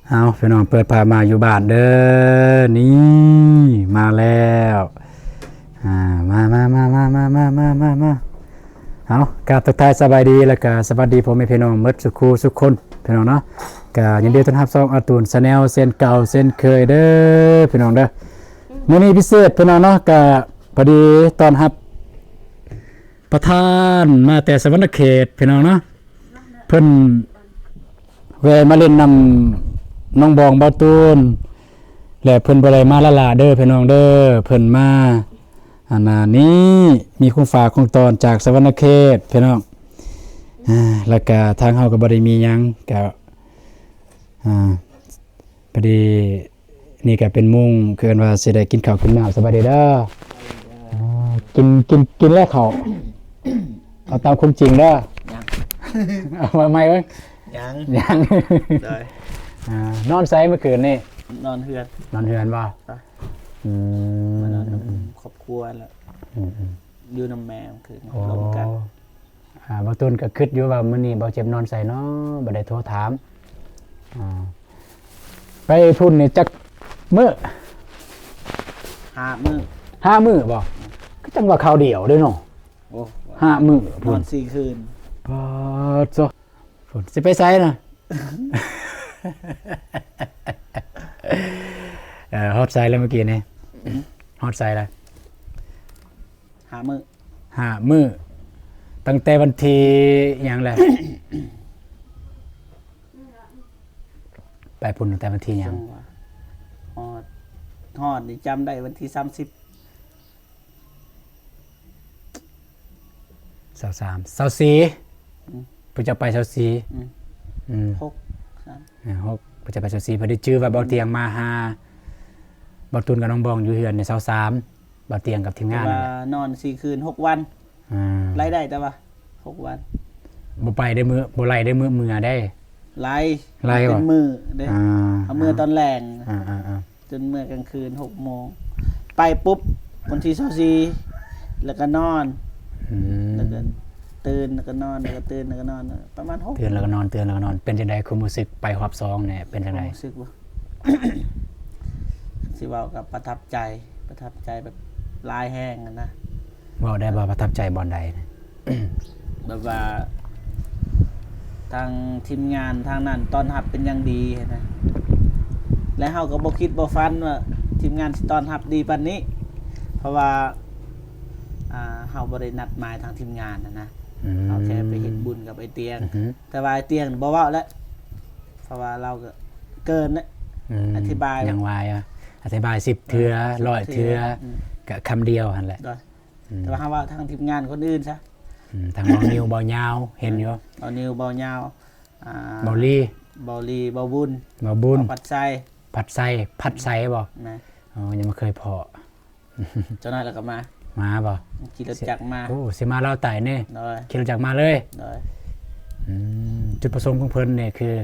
เอาพี่น้องเปิดพามาอยู่บ้านเด้อนี่มาแล้วมาเอากราบทักทายสบายดีแล้วก็สวัสดีพ่อแม่พี่น้องหมดสุขสุขคนพี่น้องเนาะก็ยินดีต้อนรับซ่องอาตูนชาแนลเส้นเก่าเส้นเคยเด้อพี่น้องเด้อมื้อนี้พิเศษพี่น้องเนาะก็พอดีต้อนรับประธานมาแต่สวรรณเขตพี่น้องเนาะเพิ่นแวะมาเล่นนำน้องบองเบาตูนและเพิ่นบ่ได้มาละลาเด้อพี่น้องเด้อเพิ่นมาอันนี้มีของฝากของตอนจากสวรรณเขตพี่น้องแล้วก็ทางเฮาก็บ่ได้มีหยังก็พอดีนี่ก็เป็นมุ่งคือว่าสิได้กินข้าวกินน้ำสบายดีเด้อกินแล้วข้าวเอาตามความจริงเด้อยังเอามาใหม่เว้ยยังได้นอนไซเมื่อคืนนี่นอนเฮือนป่ะมานอนครอบครัวแล้วอยู่น้ำแมวคือลงกันบางต้นก็คิดอยู่ว่ามื้อนี้บ่เจ็บนอนใส่เนาะบ่ได้โทรถามไปพุ่นนี่จักมื้อ5 มื้อ5 มื้อบ่ก็จังว่าข่าวเดียวเด้อเนาะโอ้5 มื้อน อน4 คืนปอดซะพุ่นสิไปไสน่ะฮอตไซแล้วเมื่อกี้นี่ฮอตไซแล้ว5 มื้อ5 มื้อตั้งแต่วันที่หยังแหละ ไปพุ่นตั้งแต่วันที่หยังฮอดนี่จำได้วันที่30 23 24ผู้จะไป246 ผู้จะไป24พอดีชื่อว่าเบาเตียงมาหาเบาตุนกับน้องบองอยู่เฮือนใน23เบาเตียงกับทีมงานนอน4 คืน 6 วันไล่ได้แต่ว่า6 วันบ่ไปได้มื้อบ่ไล่ได้มื้อได้ไล่เป็นมื้อเด้เอามื้อตอนแลงจนมื้อกลางคืน 6 โมงไปปุ๊บวันที่24แล้วก็นอนแล้วก็ตื่นแล้วก็นอนแล้วก็ตื่นแล้วก็นอนประมาณ6ตื่นแล้วก็นอนเป็นจังได๋ความรู้สึกไปรอบ2เนี่ยเป็นจังได๋รู้สึกว่าสิเว้ากับประทับใจแบบลายแห้งนะเว้าได้บ่ประทับใจบ่อนใดแบบว่าทางทีมงานทางนั้นต้อนรับเป็นอย่างดีนะและเฮาก็บ่คิดบ่ฝันว่าทีมงานสิต้อนรับดีปานนี้เพราะว่าเฮาบ่ได้นัดหมายทางทีมงานนะเฮาแค่ไปเฮ็ดบุญกับไอ้เตียงแต่ว่าไอ้เตียงบ่เว้าแล้วเพราะว่าเราก็เกินนะอธิบายยังว่าอธิบาย10เทื่อ100เทื่อก็คำเดียวหั่นแหละแต่ว่าเฮาว่าทางทีมงานคนอื่นซะทางเบานิวเบายาวเห็นอยู่เบานิวเบายาวเบาลีเบาบุญผัดไส้บ่อ๋อยังไม่เคยพอเจ้าน้อยแล้วก็มาบ่ขี่รถจักรมาโอ้สิมาเล่าไต่นี่ขี่รถจักรมาเลยจุดประสงค์ของเพิ่นเนี่ยคือ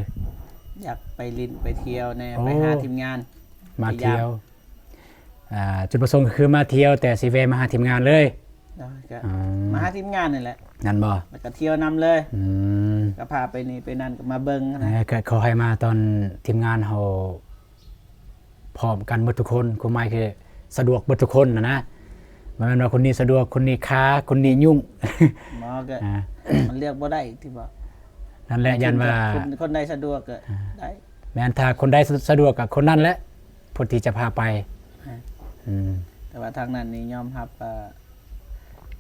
อยากไปลินไปเที่ยวแน่ไปหาทีมงานมาเที่ยวจุดประสงค์คือมาเที่ยวแต่สิแวะมาหาทีมงานเลยมาหาทีมงานนี่แหละนั่นบ่แล้วก็เที่ยวนำเลยก็พาไปนี่ไปนั่นก็มาเบิ่งนะเขาให้มาตอนทีมงานเฮาพร้อมกันหมดทุกคนคือหมายคือสะดวกหมดทุกคนนะมันว่าคนนี้สะดวกคนนี้ค้าคนนี้ยุ่งหมอก็มันเรียกบ่ได้ที่บ่นั่นแหละยันว่าคนใดสะดวกก็ได้แม้นถ้าคนใดสะดวกกับคนนั้นแหละผู้ที่จะพาไปแต่ว่าทางนั้นนี่ยอมรับ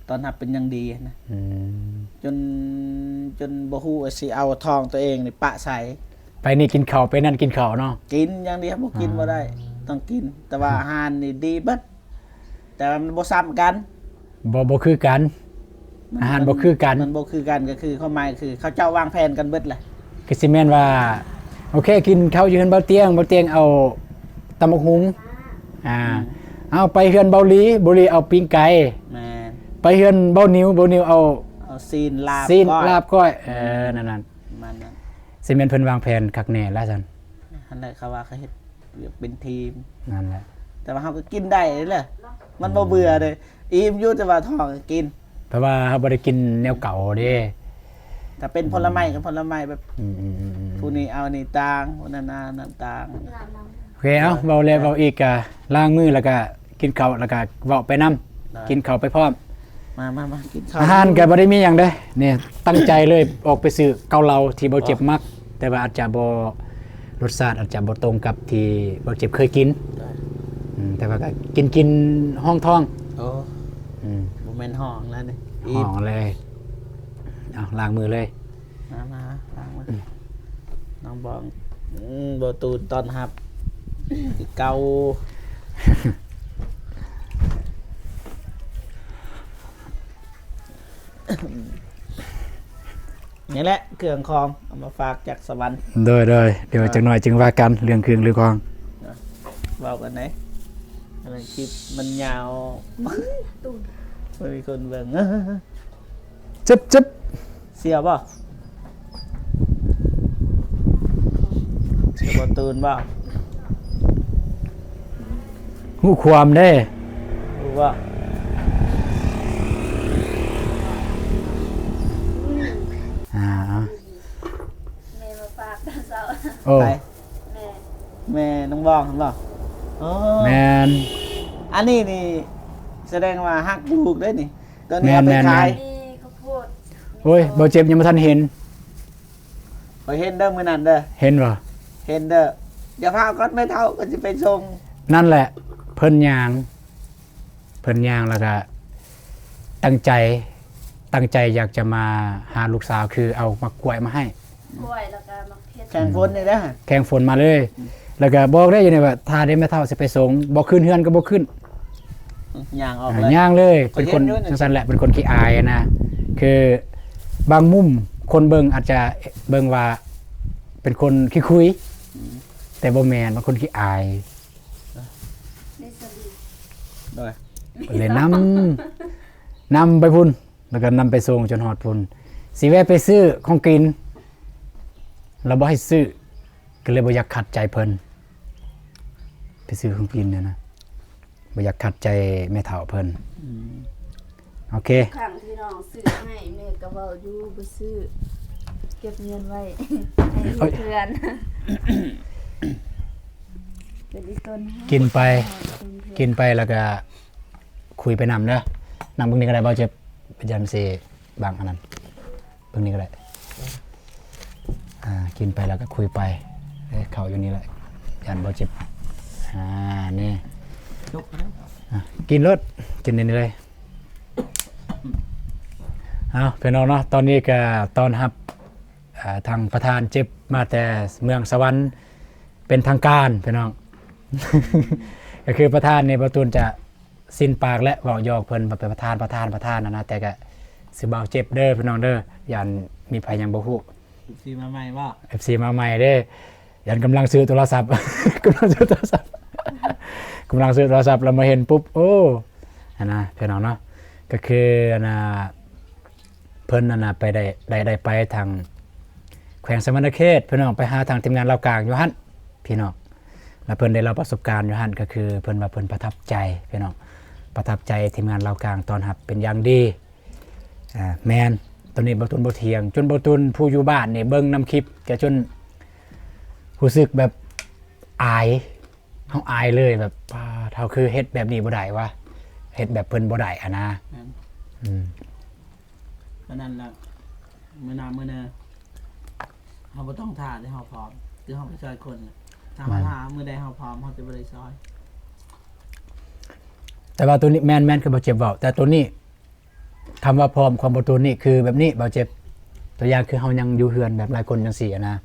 ตอนรับเป็นอย่างดีนะจนบ่ฮู้ว่าสิเอาทองตัวเองนี่ปะใส่ไปนี่กินข้าวไปนั่นกินข้าวเนาะกินอย่างเดียวบ่กินบ่ได้ต้องกินแต่ว่าอาหารนี่ดีเบิดแต่มันบ่ซ้ำกันบ่คือกันอาหารบ่คือกันมันบ่คือกันก็คือความหมายคือเขาเจ้าวางแผนกันเบิดแหละก็สิแม่นว่าโอเคกินข้าวอยู่เฮือนเบาเตียงเอาตำบักหุ่งเอาไปเฮือนเบาลีเอาปิ้งไก่ไปเฮือนเบานิวเอาซีนลาบก้อยนั่นมันนั้นสิแม่นเพิ่นวางแผนคักแน่แล้วซั่นนั่นแหละเขาว่าเขาเฮ็ดเป็นทีมนั่นแหละแต่ว่าเฮาก็กินได้แหละมันบ่เบื่อเลยอิ่มอยู่แต่ว่าท้องกินเพราะว่าเฮาบ่ได้กินแนวเก่าเด้ ถ้าเป็นผลไม้กับผลไม้แบบ อืม ผู้นี้เอานี่ต่างผู้นั้นเอานั่นต่าง โอเคเอาเว้าแล้วเว้าอีกก็ล้างมือแล้วก็กินข้าวแล้วก็เว้าไปนํกินข้าวไปพร้อม มากินข้าว อาหารก็บ่ได้มีหยังเด้เนี่ยตั้งใจเลยออกไปซื้อเกาเหลาที่บ่เจ็บมัก แต่ว่าอาจจะบ่รสชาติอาจจะบ่ตรงกับที่บ่เจ็บเคยกินแต่ว่าก็กินห้องท้อง โอ้ อืม บ่แม่นห้องแล้วนี่ ห้องเลยเอาล้างมือเลย มาล้างมือน้องบองบ่ตูนตอนรับเกานี่แหละเครื่องคองเอามาฝากจากสวรรค์ โดยเดี๋ยวจักหน่อยจึงว่ากันเรื่องเครื่องเรื่องของ เว้ากันไหนอะไรคลิปมันยาวไม่มีคนเบิ่ง จึ๊บ เสียบ่เสียบ่ตูนบ่ ฮู้ความเด้ รู้บ่ อ่า แม่มาฝากตอนเช้า โอ้ ไป แม่ แม่น้องบองเห็นบ่อ๋อ แมน อันนี้นี่แสดงว่าฮักลูกได้นี่ตอนนี้เอาไป แม่น ขาย มีข้าวโพด โอ้ยบ่เจ็บยังบ่ทันเห็น ไปเห็นเด้อมื้อนั้นเด้อ เห็นบ่ เห็นเด้ออย่าพาก็ไม่เท่าก็สิไปส่ง นั่นแหละเพิ่นย่างแล้วก็ตั้งใจอยากจะมาหาลูกสาวคือเอามากล้วยมาให้ กล้วยแล้วก็มะเขือ แข่งฝนนี่เด้อ แข่งฝนมาเลย แล้วก็บอกได้อยู่นี่ว่าถ้าได้แม่เฒ่าสิไปส่งบ่ขึ้นเฮือนก็บ่ขึ้น ย่างออกเลย ย่างเลย เป็นคน เห็นอยู่นี่ จังซั่นแหละเป็นคนขี้อายนะคือบางมุมคนเบิ่งอาจจะเบิ่งว่าเป็นคนขี้คุย แต่บ่แม่นบางคนขี้อาย ได้สลี โดย เลยนำไปพุ่นแล้วก็นำไปส่งจนฮอดพุ่นสิแวะไปซื้อของกินเราบ่ให้ซื้อก็เลยบ่อยากขัดใจเพิ่นไปซื้อของกินเนี่ยนะบ่อยากขัดใจแม่เฒ่าเพิ่นโอเค ครั้งที่น้องซื้อให้แม่ก็เว้าอยู่บ่ซื้อเก็บเงินไว้ ให้เพื่อนเป็นอีต้นให้ กินไปแล้วก็คุยไปนำเด้อนำเบิ่งนี้ก็ได้บ่เจ็บเป็นยันสิบางอันนั้นเบิ่งนี้ก็ได้กินไปแล้วก็คุยไปเข้าอยู่นี่แหละยันบ่เจ็บนี่ ลุกนะ กินรถกินนี่เลยเอาพี่น้องเนาะตอนนี้ก็ต้อนรับทางประธานเจ็บมาแต่เมืองสวรรค์เป็นทางการพี่น้อง ก็คือประธานในประตูนจะสิ้นปากและเว้าหยอกเพิ่นว่าเป็นประธานนะแต่ก็สิบ่าวเจ็บเด้อพี่น้องเด้อยันมีภัยยังบ่ฮู้ สิมาใหม่บ่ FC มาใหม่เด้ยันกำลังซื้อโทรศัพท์ กำลังซื้อโทรศัพท์แล้วมาเห็นปุ๊บโอ้อันนะพี่น้องเนาะก็คืออันน่ะเพิ่นนั่นน่ะไปได้ไปทางแขวงสมณเขตพี่น้องไปหาทางทีมงานลาวกลางอยู่หั่นพี่น้องแล้วเพิ่นได้รับประสบการณ์อยู่หั่นก็คือเพิ่นว่าเพิ่นประทับใจพี่น้องประทับใจทีมงานลาวกลางตอนรับเป็นอย่างดีแมนตอนนี้บ่ตุนบ่เถียงจนบ่ตุนผู้อยู่บ้านนี่เบิ่งนำคลิปก็จนรู้สึกแบบอายเฮาอายเลยแบบเฮาคือเฮ็ดแบบนี้บ่ได้วะเฮ็ดแบบเพิ่นบ่ได้อะนะอืม เพราะนั้นล่ะมื้อหน้ามื้อหนึงเฮาบ่ต้องท่าให้เฮาพร้อมคือเฮาไปช่วยคนน่ะถ้าเฮาท่ามื้อใดเฮาพร้อมเฮาจะบ่ได้ช่วย แต่ว่าตัวนี้แมนคือบ่เจ็บเว้าแต่ตัวนี้คำว่าพร้อมความบ่ตัวนี้คือแบบนี้บ่เจ็บตัวอย่างคือเฮายังอยู่เฮือนแบบหลายคนจังซี่อะนะ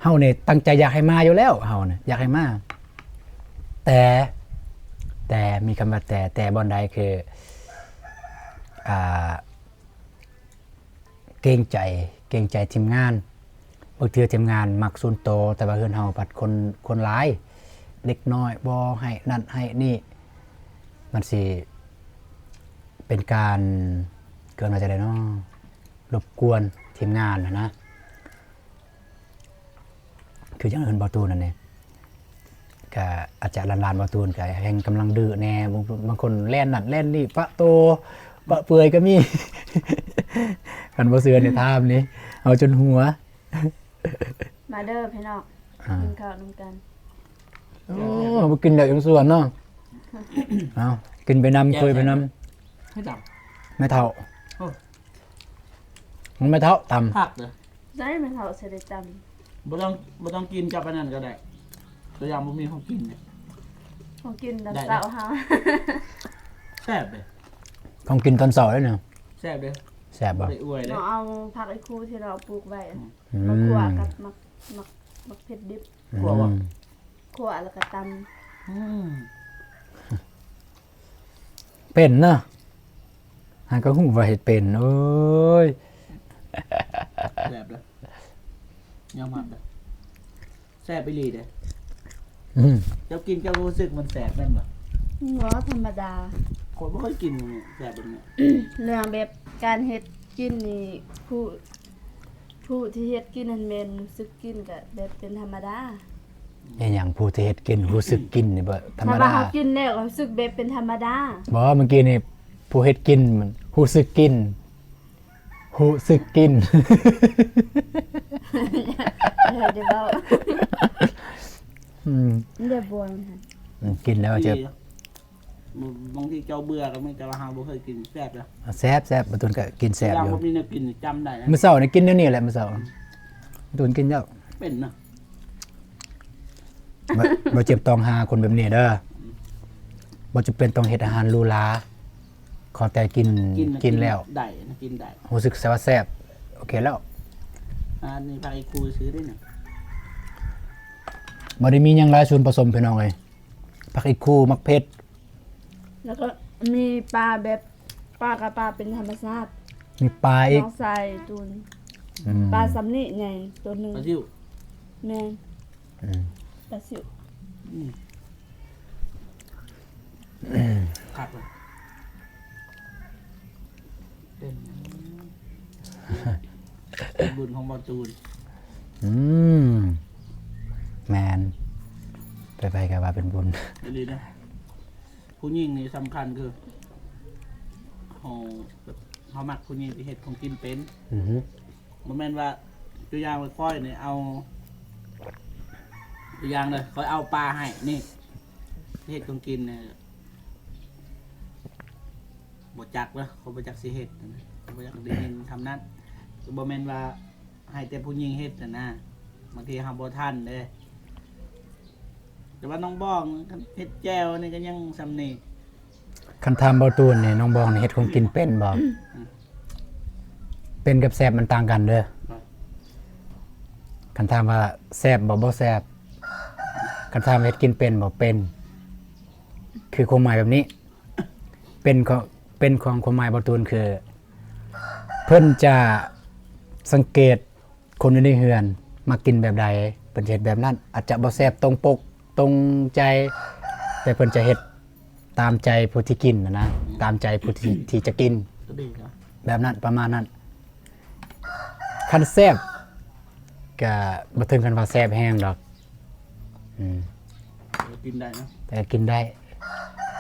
เฮานี่ตั้งใจอยากให้มาอยู่แล้วเฮานี่อยากให้มาแต่มีคำว่าแต่บ่อนใดคือเกรงใจทีมงานบางทีทีมงานมักส่วนโตวแต่ว่าเฮือนเฮาปัดคนหลายเล็กน้อยบ่ให้นั่นให้นี่มันสิเป็นการเกินมาจะได้เนาะรบกวนทีมงานนะคืออย่างอื่นบอตูนนั่นเองก็อาจจะลานบอตูนก็แห่งกำลังดื้อแน่บางคนแล่นนั่นแล่นนี่ปะโตปะเปื่อยก็มี คันบ่เสือเนี่ยถามนี่เอาจนหัว มาเด้อพี่น้อง อ่า กินข้าวนํกัน โอ้บ่กินได้จังส่วนเนาะเอากินไปนำคุยไปนำ ให้จับ แม่เฒ่า โอ้ มันแม่เฒ่าตำ ผักเลย ได้มันเฮาสิได้จำ บ่ต้องกินกับอันนั้นก็ได้ตัวอย่างบ่มีของกินเนี่ย ของกินตอน ได้นะ เช้าเฮา แซ่บเลย ของกินตอนเช้าเลยเนาะ แซ่บเลย แซ่บบ่ บ่ได้อวยเลย เราเอาผักไอ้คูที่เราปลูกไว้อะ อื มาคั่ว ม กับมักเผ็ดดิบ กลัวบ่ คั่วแล้วก็ต อืม เป็นเนาะหาก็ฮู้ว่าเฮ็ดเป็นโอ้ย แซ่บเลยยอมรับเลยแซ่บไปลีเด้อ อืม เจ้ากินเจ้ารู้สึกมันแซ่บแม่นบ่ ำหัวธรรมดา คนบ่ค่อยกินแซ่บแบบนี้ เรื่องแบบการเฮ็ดกินนี่ผู้ที่เฮ็ดกินนั่นแม่นรู้สึกกินก็แบบเป็นธรรมดา อหย่างผู้ที่เฮ็ดกินรู้สึกกินนี่บ่ธรรม ถ้าว่า ดา เขากินแล้วก็รู้สึกแบบเป็นธรรมดา บ่เมื่อกี้นี่ผู้เฮ็ดกินมันรู้สึกกินรู้สึกกิน เดี๋ยวเว้า อืม เดี๋ยวบ่นค่ะ กินแล้วจะ บางทีเจ้าเบื่อก็ไม่แต่ว่าเฮาบ่เคยกินแซ่บเลย แซ่บแซ่บบ่ตุนก็กินแซ่บ อย่าง อยู่ บ่มีแนวกินจำได้นะ มื้อเช้านี่กินเดี๋ยวนี้แหละมื้อเช้าตุนกินแล้ว เป็นนะ บ่เจ็บต้องหาคนแบบนี้เด้อบ่จำเป็นต้องเฮ็ดอาหารหรูหราขอแต่กิน น่ะ กินแล้ว ได้นะกินได้ รู้สึกว่าแซ่บโอเคแล้ว อันนี้พาไอ้ครูซื้อได้น่ะ บ่ได้มีหยังหลายส่วนผสมพี่น้องเอ้ยผักอีคูมักเผ็ด แล้วก็มีปลาแบบปลากระปลาเป็นธรรมชาติ มีปลาอีก น้องใส่ตูน อืม ปลาสำนีไงตัวหนึง ปลาซิว แม่น อืม ปลาสิว ขัดเลยเป็นบุญของบอตูน อืมแมนไปกันว่าเป็นบุญ ดีนะผู้หญิงนี่สำคัญคือเขามักผู้หญิงที่เห็ดของกินเป็น อือฮึ มันแม่นว่าตัวอย่างค่อยๆเนี่ยเอาตัวอย่างเลยค่อยเอาปลาให้นี่ที่เห็ดของกินเนี่ยบดจักเลยเขาบดจักสิเห็ดนะเขาบดจักได้ยินทำนั้นบ่แม่นว่าให้แต่ผู้หญิงเห็ดนะบางทีทำบ่ทันเด้แต่ว่าน้องบ้องเห็ดแจ้วนี่ก็ยังสำนี คันทำเบาตูนเนี่ยน้องบองนี่เฮ็ดของกินเป็นบ่เป็นกับแซ่บมันต่างกันเด้อคันถามว่าแซ่บบ่แซ่บคันถามว่าเฮ็ดกินเป็นบ่เป็น คือความหมายแบบนี้ เป็นของความหมายเบาตูนคือ เพิ่นจะสังเกตคนอยู่ในเฮือนมากินแบบใดเพิ่นจะเฮ็ดแบบนั้น อาจจะบ่แซ่บตรงปกตรงใจ แต่เพิ่นจะเฮ็ดตามใจผู้ที่กินนะตามใจผู้ที่จะกิน ก็ดีเนาะ แบบนั้นประมาณนั้นคันแซ่บก็บ่ถึงกันว่าแซ่บแห้งดอกอืม กินได้เนาะ แต่กินได้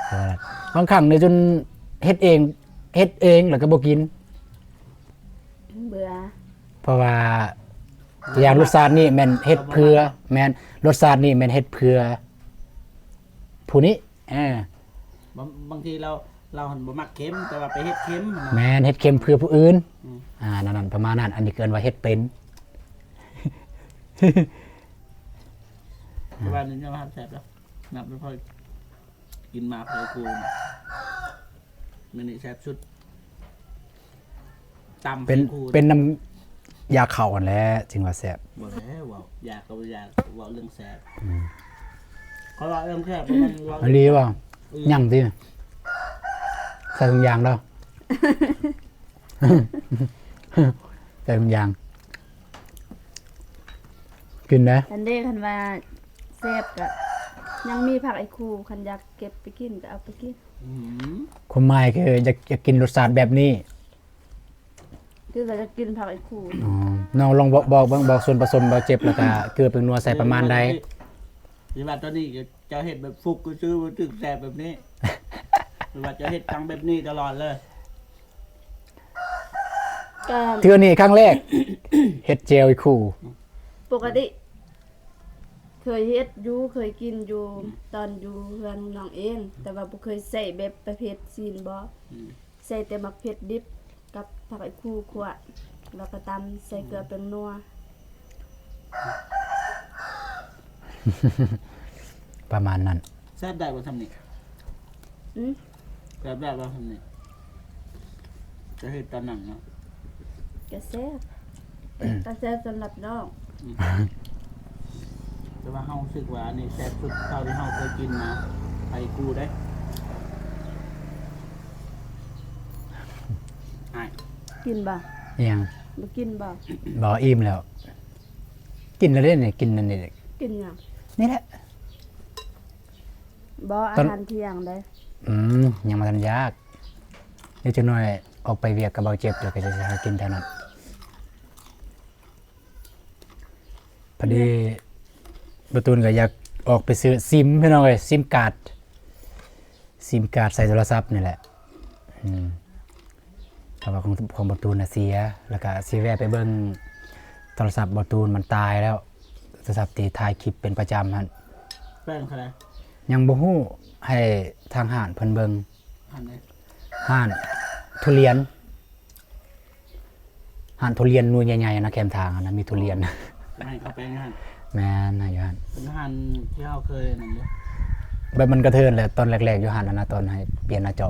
เออบางครั้งเนี่ยจนเฮ็ดเองแล้วก็บ่กิน เบื่อ เพราะว่าอย่างรสชาตินี่แม่นเฮ็ดเพื่อแม่นรสชาตินี่แม่นเฮ็ดเพื่อผู้นี้บางทีเราหันบ่มักเค็มแต่ว่าไปเฮ็ดเค็มนะ แม่นเฮ็ดเค็มเพื่อผู้อื่น อืม นั่นประมาณนั้นอันนี้เกินว่าเฮ็ดเป็น แต่ว่านี่จะมาแซ่บแล้วนับไม่ค่อยกินมาเคยกูมันนี่แซ่บสุดตำ เป็น กู เป็นน้ำยาเข่าอันแหล้วจึงว่าแซ่บ บ่แล้วเว้าอยากก็บ่อยากเว้าเรื่องแซ่บเขาว่าเรื่องแซ่บเพราะมันเว้า อันนี้ว่ายั่งติใส่ถุงยางแล้ว ใส่ถุงยางกินนะ คันเด้คันว่าแซ่บก็ยังมีผักไอ้คูคันอยากเก็บไปกินก็เอาไปกิน อืม ความหมายคืออยากกินรสชาติแบบนี้ คือเราจะกินผักไอ้คู อ๋อน้องลองบอกส่วนผสมบ่เจ็บแล้วก็เกลือเป็นนัวใส่ประมาณใด หรือว่าตอนนี้เจ้าเฮ็ดแบบฟุกก็ซื้อบ่ถึงแซ่บแบบนี้ หรือว่าเจ้าเฮ็ดทั้งแบบนี้ตลอดเลย ก็ เทื่อนี้ครั้งแรก เฮ็ดเจลอีกคู่ ปกติ เคยเฮ็ดอยู่เคยกินอยู่ตอนอยู่เฮือนน้องเอง แต่ว่าบ่เคยใส่แบบประเภทซีนบ่ใส่แต่มักเผ็ดดิบกับผักไอ้คู่คั่วแล้วก็ตำใส่เกลือเป็นนัว ประมาณนั้น แซ่บได้บ่ทำนี่ อืม แซ่บได้บ่ทำนี่จะเฮ็ดตอนหนังเนาะ ก็แซ่บก็แซ่บสำหรับน้อง แต่ว่าเฮารู้สึกว่าอันนี้แซ่บสุดเท่าที่เฮาเคยกินมาไปกูได้ไอ้ กินบ่ อิหยัง บ่กินบ่ บ่อิ่มแล้ว กินแล้วเด้นี่กินนั่นนี่ กินหยัง นี่แหละ บ่อา ตอน หารเที่ยงได้ ยังมาทันยากเดี๋ยวจะหน่อยออกไปเวียกกับเบาเจ็บเดี๋ยวก็จะหากินเท่านั้นพอดีประตูนก็อยากออกไปซื้อซิมพี่น้องเอ้ยซิมการ์ดใส่โทรศัพท์นี่แหละเพราะว่าของประตูนน่ะเสียแล้วก็สิแวะไปเบิ่งโทรศัพท์ประตูนมันตายแล้วโทรศัพท์ที่ถ่ายคลิปเป็นประจำหั่น แป้งเท่าไหร่ ยังบ่ฮู้ให้ทางห้านเพิ่นเบิ่ง อันนี้ ห้านทุเรียนห้านทุเรียนหน่วยใหญ่ๆนะแคมทางอะนะมีทุเรียน ไม่เขาแป้งหั่น แม่นนะอยู่ห้าน เป็นหั่นที่เฮาเคยนั่นเด้อ แบบมันกระเทินแหละตอนแรกๆอยู่ห้านนะตอนให้เปลี่ยนหน้าจอ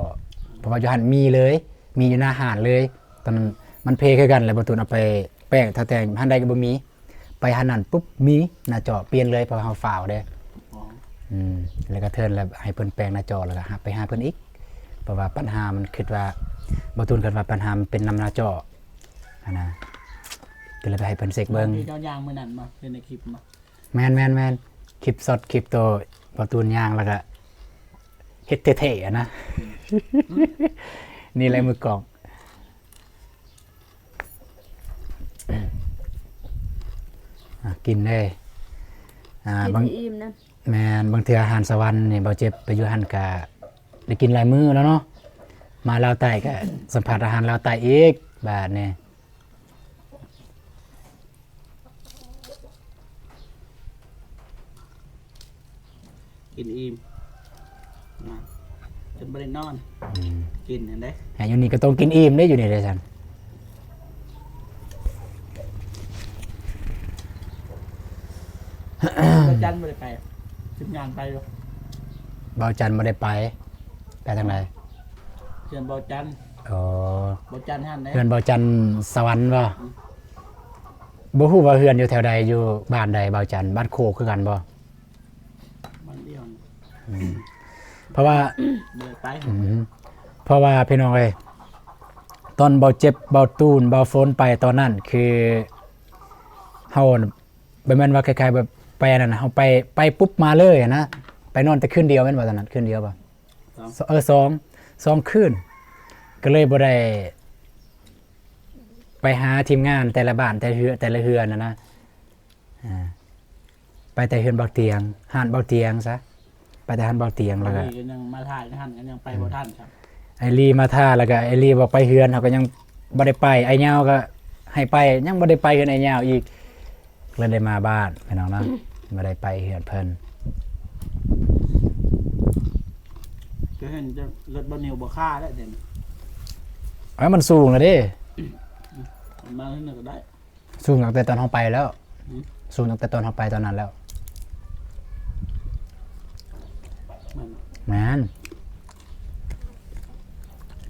เพราะว่าอยู่ห้านมีเลยมีอยู่หน้าห้านเลยตอนนั้นมันเพคือกันแหละบ่ตูนเอาไปแป้งถ้าแต่งห้านใดก็บ่มีไปห้านนั้นปุ๊บมีหน้าจอเปลี่ยนเลยเพราะเฮาฝ่าวเด้ อ๋อ แล้วก็เทินแล้วให้เพิ่นแปลงหน้าจอแล้วก็หาไปหาเพิ่นอีกเพราะว่าปัญหามันคิดว่าบ่ตูนคิดว่าปัญหามันเป็นนำหน้าจออะนะก็เลยไปให้เพิ่นเช็คเบิ่ง ที่เจ้าย่างมื้อนั้นมาเล่นในคลิปมา แม่นคลิปสดคลิปโตบ่ตูนย่างแล้วก็เฮ็ดเท่ๆอะนะ นี่แหละมือกลองกินได้กินบาง ให้อิ่มนะ แม่นบางเทื่ออาหารสวรรค์นี่บ่เจ็บไปอยู่หั่นก็ได้กินหลายมื้อแล้วเนาะมาลาวใต้ก็สัมผัสอาหารลาวใต้อีกบาดนี้ กินอิ่มนะจนบ่ได้นอนกินเห็นได้ อยู่นี่ก็ต้องกินอิ่มได้อยู่นี่เด้อซั่น ก็จันบ่ได้ไปทีมงานไปอยู่ เบาจันทร์บ่ได้ไปทางไหน เชิญเบาจัน อ๋อ เบาจันหั่นได้ เฮือนเบาจันทร์สวรรค์บ่บ่ฮู้ว่าเฮือนอยู่แถวใดอยู่บ้านใดเบาจันทร์บ้านโคกคือกันบ่ มันเดียวนี่ เพราะว่า บ่ได้ไป เพราะว่าพี่น้องเอ้ยตอนเบาเจ็บเบาตูนเบาฝนไปตอนนั้นคือเฮาน่ะบ่แม่นว่าคล้ายๆแบบไปอันนั้นน่ะเฮาไปปุ๊บมาเลยอะนะไปนอนแต่คืนเดียวแม่นบ่ตอนนั้นคืนเดียวบ่สองคืนก็เลยบ่ได้ไปหาทีมงานแต่ละบ้านแต่ละเฮือนนะไปแต่เฮือนเบาเตียงห้านเบาเตียงซะไปแต่ห้านเบาเตียงแล้วก็ ก็ยังมาถ่ายหั่นกันยังไปบ่ทันครับ ไอรีมาท่าแล้วก็ไอรีบอกไปเฮือนเขาก็ยังบ่ได้ไปไอเหย้าก็ให้ไปยังบ่ได้ไปเฮือนไอเหย้าอีกเลยได้มาบ้านพี่น้องเนาะบ่ได้ไปเฮือนเพิ่น ก็เห็นจะรถบ่นิวบ่ค่าแล้วเดี๋ยวนี้ เอ้ยมันสูงแล้วเด้ มันมาที่นึงก็ได้ สูงตั้งแต่ตอนเฮาไปแล้ว อืม สูงตั้งแต่ตอนเฮาไปตอนนั้นแล้ว มัน แม่น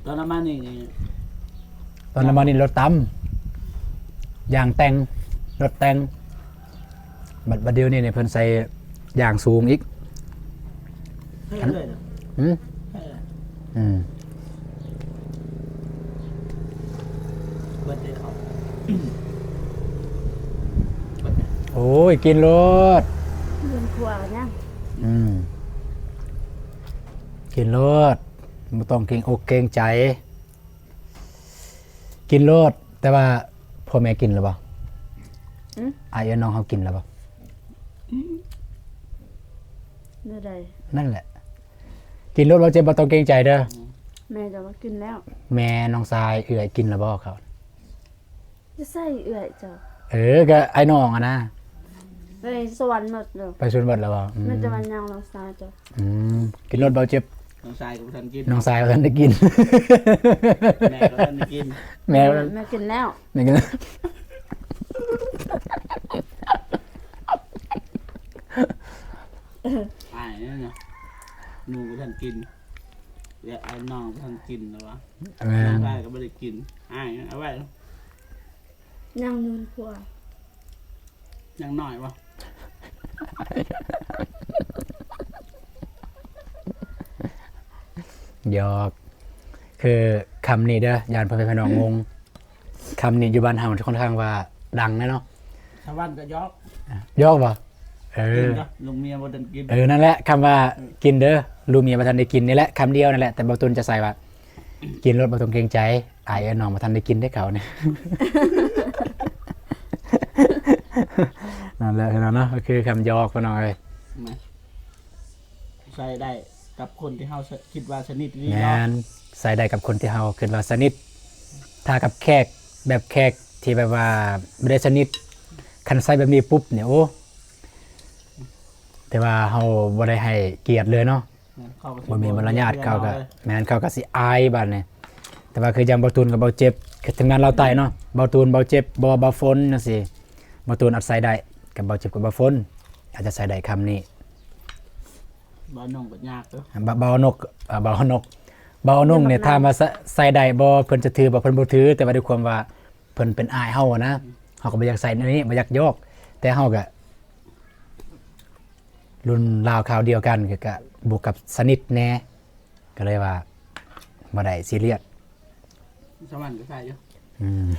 ตอนนั้นมานี่ ตอนนั้นมานี่รถตํยางแต่งรถแต่งบัดเดียวนี่เนี่ยเพิ่นใส่ยางสูงอีก เฮ้ยเลยเหรอ อืม เฮ้ยเลย อืม เบิดได้เขา โอ้ยกินรถ เงินครัวเนี่ย กินรถไม่ต้องเกรงอกเกรงใจ กินรถแต่ว่าพ่อแม่กินหรือเปล่าอายน้องเขากินหรือเปล่า เมื่อใด นั่นแหละ กินรถเราจะไม่ต้องเกรงใจเด้อ แม่จะมากินแล้ว แม่น้องทรายเอื่อยกินหรือเปล่าเขา จะใส่เอื่อยจ้ะ ก็ไอ้น้องอะนะ ไปสวรรค์หมดเลย ไปชวนเบิดแล้วบ่ มันจะมันยังลองซาจ้ะ กินรถเบาเจ็บ น้องชายกับท่านกิน น้องสายก็ทันได้กิน แม่กับท่านได้กิน แม่ แม่กินแล้ว นี่ก็ อ้ายเนี่ยนะหนูกับท่านกินเดี๋ยวไอ้น้องกับท่านกินนะวะ แม่ น้องชายก็ไม่ได้กินอ้ายเอาไว้ ยังนูนกว่า ยังหน่อยวะ หยอกคือคำนี้เด้อยานพ่อแม่พี่น้องงงคำนี้อยู่บ้านเฮาค่อนข้างว่าดังนะเนาะ ชาวบ้านก็ยอก ยอกบ่เอ กิน อ ก็ลุงเมียบ่ทันกิน นั่นแหละคำว่ากินเด้อลูกเมียบ่ทันได้กินนี่แหละคำเดียวนั่นแหละแต่บ่ตุนจะใส่ว่า กินรถบ่ต้องเกรงใจอายน้องบ่ทันได้กินได้เขาเนี่ย นั่นแหละเนาะก็คือคำยอกพ่อน้องเอ้ย มาใส่ได้กับคนที่เฮาคิดว่าสนิทดี แม่ เนาะ นใส่ได้กับคนที่เฮาคิดว่าสนิทถ้ากับแขกแบบแขกที่แบบว่าบ่ได้สนิทคันใส่แบบนี้ปุ๊บเนี่ยโอ้แต่ว่าเฮาบ่ได้ให้เกียรติเลยเนาะ เขาก็สิ บ่มีมารยาทเขาก็ เลย แม่นเขาก็สิอายบัดนี้แต่ว่าคือจังเบาตูนกับเบาเจ็บคือทำงานเราใต้เนาะเบาตูนเบาเจ็บบ่เบาฝนจังซี่เบาตูนอาจใส่ได้กับเบาเจ็บกับเบาฝนอาจจะใส่ได้คำนี้ บ่น้องก็ยากเด้อ เบานกเบานกเบานงเนี่ยถ้ามาใส่ได้บ่เพิ่นจะถือบ่เพิ่นบ่ถือแต่ว่าด้วยความว่าเพิ่นเป็นอายเฮาอะนะเฮาก็บ่อยากใส่อันนี้บ่อยากยกแต่เฮาก็รุ่นราวคราวเดียวกันก็บวกกับสนิทแน่ก็เลยว่าบ่ได้ซีเรียส ชาวบ้านก็ใส่เด้อ อืม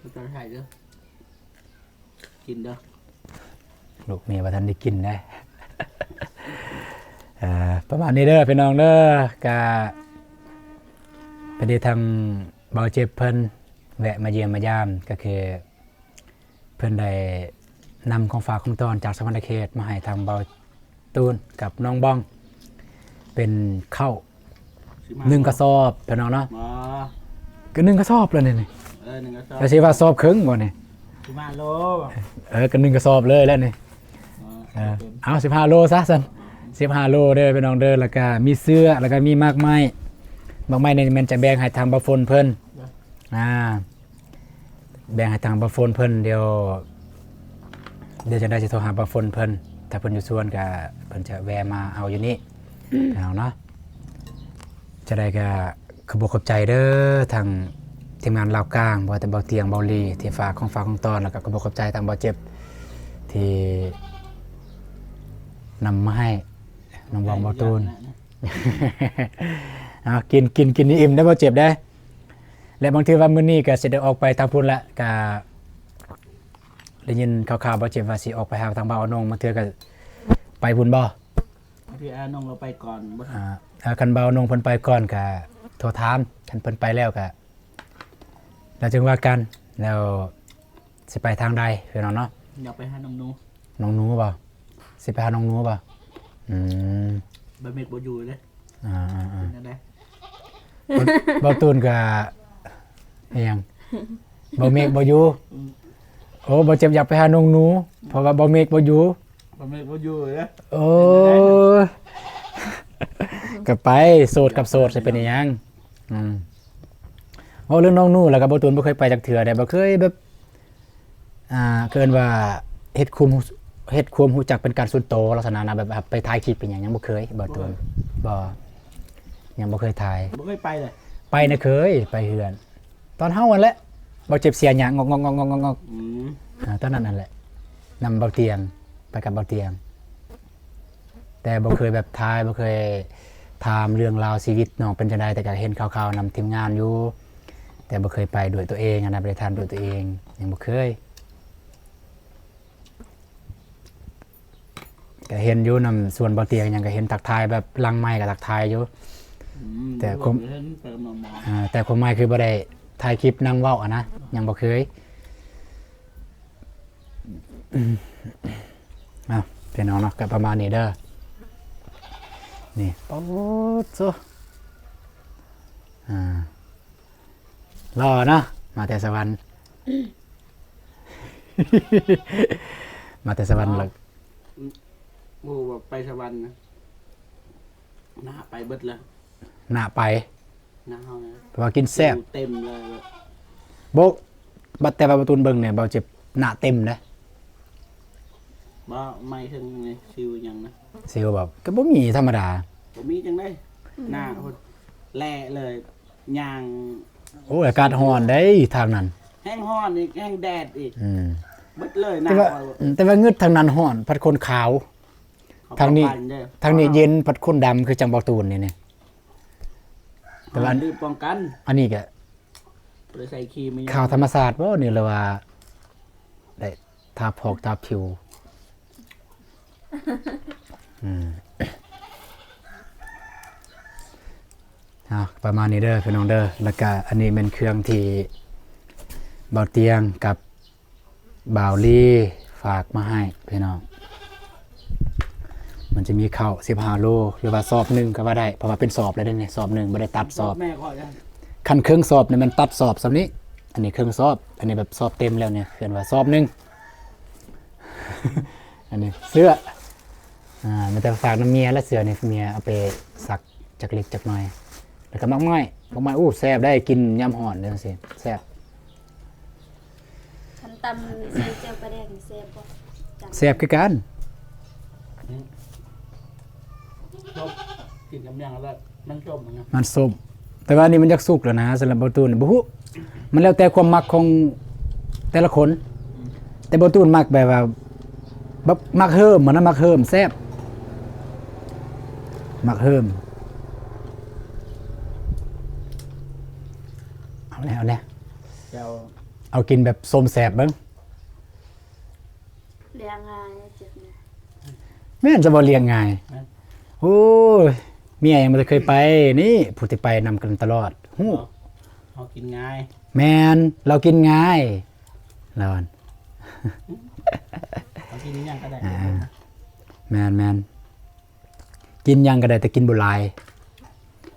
ก็จะใส่เด้อกินเด้อ ลูกเมียว่าทันได้กินได้ ประมาณนี้เด้อพี่น้องเด้อกะไปได้ทางเบาเจ็บเพิ่นแวะมาเยี่ยมมายามก็คือ เพิ่นได้นำของฝากของตอนจากสวรรณเขตมาให้ทางเบาตูนกับน้องบ้อง เป็นข้าว สิมา 1กระสอบพี่น้องเนาะ บ่ ก็1กระสอบแล้วนี่ หนึ่งกระสอบ แล้วสิว่าสอบครึ่งบ่นี่ สิมาโลบ่ ก็1กระสอบเลยแล้วนี่ อ๋อ เอา15 โลซะสัน15 โลเด้อพี่น้องเด้อแล้วก็มีเสื้อแล้วก็มีมากไม้นี่มันจะแบ่งให้ทางบาฟนเพิ่นแบ่งให้ทางบาฟนเพิ่นเดี๋ยวจะได้สิโทรหาบาฟนเพิ่นถ้าเพิ่นอยู่ส่วนก็เพิ่นจะแวะมาเอาอยู่นี่เอาเนาะจะได้ก็ขอบใจเด้อทางทีมงานลาวกลางบ่ว่าแต่เบาเตียงเบาลีที่ฝากของตอนแล้วก็ขอบใจทางเบาเจ็บที่นำมาให้น้องบองบอตูน เอากินนี่อิ่มได้บ่เจ็บได้ และบางทีว่ามื้อนี้ก็สิได้ออกไปทางพุ่นละก็ได้ยินข่าวๆบ่เจ็บว่าสิออกไปหาทางบ่าวน้องมาเทื่อก็ไปพุ่นบ่ พี่อาน้องเราไปก่อนบ่ คันบ่าวน้องเพิ่นไปก่อนก็โทรถามคันเพิ่นไปแล้วก็แล้วจึงว่ากันแล้วสิไปทางใดพี่น้องเนาะ อยากไปหาน้องหนู น้องหนูบ่สิไปหาน้องหนูบ่อืม บ่เม็ดบ่อยู่เด้ อ่า นั่นแหละ เบาตูนกับอิหยังเบาเมฆบ่อยู่โอ้บ่เจ็บอยากไปหาน้องหนูเพราะว่าเบาเมฆบ่อยู่ บ่เม็ดบ่อยู่เด้ โอ้ยก็ไปโสดกับโสดสิเป็นอิหยังเว้าเรื่องน้องหนูแล้วก็เบาตูนบ่เคยไปจักเทื่อได้บ่เคยแบบเกินว่าเฮ็ดความรู้จักเป็นการส่วนตัวลักษณะนะแบบไปถ่ายคลิปเป็นหยังยังบ่เคยเบาตูนบ่ยังบ่เคยถ่าย บ่เคยไปเลย ไปนะเคยไปเฮือน ตอนเฮาวันแหละบ่เจ็บเสียหยังงอกตอนนั้นนั่นแหละนำเบาเตียงไปกับเบาเตียง แต่บ่เคยแบบทายบ่เคยถามเรื่องราวชีวิตน้องเป็นจังไดแต่ก็เห็นข่าวๆนำทีมงานอยู่ แต่บ่เคยไปด้วยตัวเองนะบ่ได้ทานด้วยตัวเองยังบ่เคยก็เห็นอยู่นำส่วนเบาเตียงยังก็เห็นทักทายแบบลังไม้ก็ทักทายอยู่ แต่ผม เห็นเติมหมอ แต่ความหมายคือบ่ได้ถ่ายคลิปนั่งเว้านะยังบ่เคยพี่น้องเนาะก็ประมาณนี้เด้อนี่ป๊อดโซรอเนาะมาแต่สวรรค์ มาแต่สวรรค์เลย หมู่แบบไปสวรรค์นะหน้าไปเบิดเลย หน้าไป หน้าเฮานะ เพราะว่ากินแซ่บ เต็มเลยแบบ โบกบัดแต่ว่าประตูเบิ่งเนี่ยเบาเจ็บหน้าเต็มนะ บ่ไม่ถึงนี่ซิวหยังนะ ซิลแบบก็บ่มีธรรมดา บ่มีจังได๋หน้าโหดแล่เลยย่าง โอ้ยอากาศร้อนได้ทางนั้น แห้งร้อนอีกแห้งแดดอีก อืม เบิดเลยหน้า แต่ว่าเงึดทางนั้นร้อนพัดคนขาว ทางนี้ ทางนี้เย็นพัดคนดำคือจังเบาตูนนี่เนี่ย แต่ แต่ ว่า ว่าลืมป้องกัน อันนี้ก็ เลยใส่ครีม ข่าวธรรมศาสตร์บ่นี่เลยว่าได้ทาพอกทาผิวอืมประมาณนี้เด้อพี่น้องเด้อแล้วก็อันนี้เป็นเครื่องที่เบาเตียงกับบ่าวลี่ฝากมาให้พี่น้องมันจะมีข้าว15 โลหรือว่าสอบหนึ่งก็ว่าได้เพราะว่าเป็นสอบแล้วเด้เนี่ยสอบหนึ่งไม่ได้ตัดสอบ แม่ขอจะ คันเครื่องสอบเนี่ยมันตัดสอบสำนี้ อันนี้เครื่องสอบ อันนี้แบบสอบเต็มแล้วเนี่ยเขียนว่าสอบหนึ่ง อันนี้เสื้อมันจะฝากน้ำเมียและเสื้อเนี่ยเมียเอาไปสักจากเล็กจากน้อยแล้วก็มักไม้อู้แซ่บได้กินยำห่อนเลยสิแซ่บ คันตำใส่เจียวปลาแดงนี่แซ่บบ่จัง แซ่บคือกัน ชอบกินกับหยังแล้วมันชมเหมือนกัน มันส้มแต่ว่านี่มันยักสุกแล้วนะสำหรับประตูนบุหุมันแล้วแต่ความมักของแต่ละคน แต่ประตูนมักแบบว่าแบบมักเฮิมมันนะมักเฮิมแซ่บมักเฮิมเอาเลย เจ้า เอากินแบบส้มแสบเบ้ง เลี้ยงง่ายเจ็บนะ แม่นจะบ่เลี้ยงง่ายโอ้ยเมียยังไม่เคยไปนี่ผู้ที่ไปนำกันตลอดฮู้ เขากินง่าย แมนเรากินง่ายแล้ว เขากินหยังก็ได้ แมนกินหยังก็ได้แต่กินบ่หลาย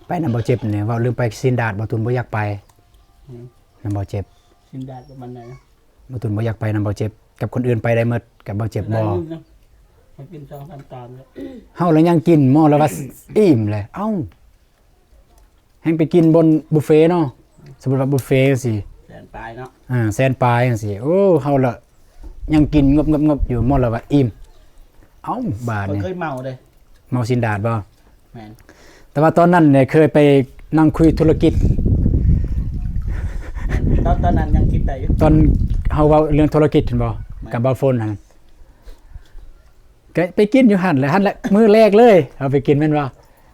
ไปนำบ่เจ็บเนี่ยว่าลืมไปซินดาดบ่ตุนบ่อยากไปนำบ่เจ็บ กินได้กับมันเลย บ่ตุนบ่อยากไปนำบ่เจ็บกับคนอื่นไปได้หมดกับบ่เจ็บบ่ มันกิน2-3 ตอนแล้ว เฮาแล้วยังกินหม้อแล้วว่าอิ่มเลยเอ้าแฮงไปกินบนบุฟเฟ่ต์เนาะสมมุติว่าบุฟเฟ่ต์จังซี่ แสนปลายเนาะ แสนปลายจังซี่โอ้เฮาละยังกินงบอยู่หม้อแล้วว่าอิ่มเอ้าบาด เขา นี่ เคยเมาเลย เมาซินดาดบ่ แมน แต่ว่าตอนนั้นเนี่ยเคยไปนั่งคุยธุรกิจ ตอนนั้นยังคิดได้อยู่ ตอนเฮาเว้าเรื่องธุรกิจเห็นบ่กับบ่าวฝนนั่นก็ไปกินอยู่หั่นแหละมื้อแรกเลยเอาไปกินแม่นบ่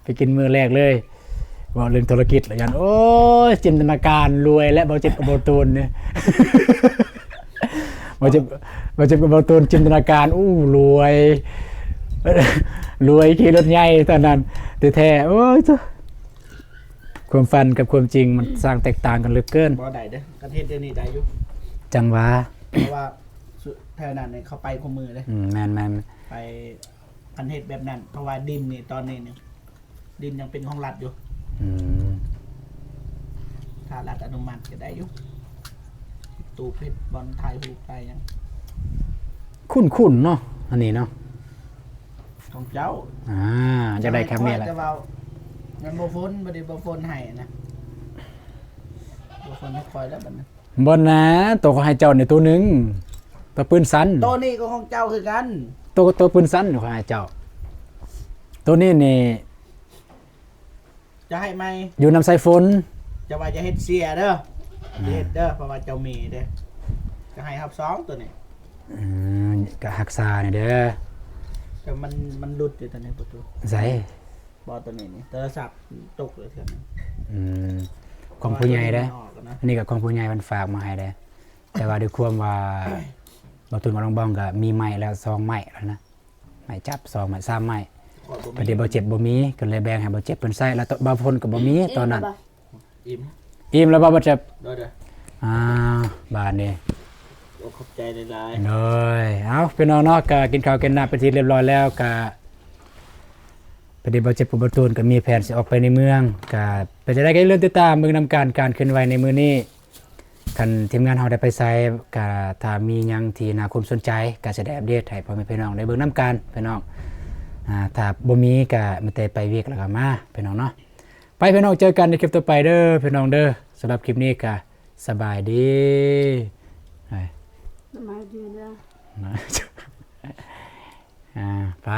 ไปกินมื้อแรกเลยเว่าเรื่องธุรกิจแล้วยันโอ้ยจินตนาการรวยและบ่เจ็บกับบ่ตูนเนี่ย บ่เจ็บกับบ่ตูนจินตนาการอู้รวย รวยขี่รถใหญ่ตอนนั้นแต่แท้โอ้ยจ้ะความฝันกับความจริงมันสร้างแตกต่างกันเหลือเกิน บ่ได้เด้อประเทศเดี๋ยวนี้ได้อยู่ จังหวะ เพราะว่าแถวนั้นเนี่ยเขาไปข้อมือเลย แม่น ไปพันเทศแบบนั้น เพราะว่าดินนี่ตอนนี้เนี่ยดินยังเป็นของรัฐอยู่ อืม ถ้ารัฐอนุมัติก็ได้อยู่ตูเพชรบอลไทยหูไทยยัง คุ้นๆเนาะอันนี้เนาะ ของเจ้า จะได้แค่นี้แหละ จะเบาเงินโบฟนบ่ได้โบฟนให้นะโบฟนให้คอยแล้วบัดนั้น บ่นะตัวเขาให้เจ้าในตัวหนึงตัวปืนสั้น โตนี่ก็ของเจ้าคือกัน ตัวปืนสั้นเขาให้เจ้า ตัวนี้นี่ จะให้ไหม อยู่นำสายฝน จะว่าจะเฮ็ดเสียเด้อจะเฮ็ดเด้อเพราะว่าเจ้ามีเด้อจะให้ครับ2ตัวนี้ ก็หักษานี่เด้อ แต่มันหลุดอยู่ตอนนี้ประตู ใส่ บอตัวนี้นี่โทรศัพท์ตกเลยเท่านั้น ของผู้ใหญ่เด้อ ออกอะนะ อันนี้ก็ของผู้ใหญ่มันฝากมาให้เด้อแต่ว่าด้วยความว่าบ่ตุนมาลองบ้องก็มีไม้แล้ว2ไม้แล้วนะไม้จับ2ไม้3ไม้ ขอบ่ พอดีบ่เจ็บบ่มีก็เลยแบ่งให้บ่เจ็บเพิ่นใช้แล้วบ่ฝนก็บ่มีตอนนั้น อิ่ม อิ่มแล้วบ่เจ็บ เด้อ บาดนี้ โอ้ขอบใจหลาย เลยเอาพี่น้องเนาะก็กินข้าวกินน้ำไปนที่เรียบร้อยแล้วก็พอดีบ่เจ็บปวดบ่ตูนก็มีแผนสิออกไปในเมืองก็เป็นจะได้ก็เรื่องติดตามเบิ่งนำการเคลื่อนไหวในมื้อนี้ คันทีมงานเฮาได้ไปไสก็ถ้ามีหยังที่น่าคุ้มสนใจก็จะได้อัปเดตให้พ่อแม่พี่น้องได้เบิ่งนํกันพี่น้องถ้าบ่มีก็มีแต่ไปเวียกแล้วก็มาพี่น้องเนาะไปพี่น้องเจอกันในคลิปต่อไปเด้อพี่น้องเด้อสำหรับคลิปนี้ก็สบายดีไป สมัยดีเด้อ ไป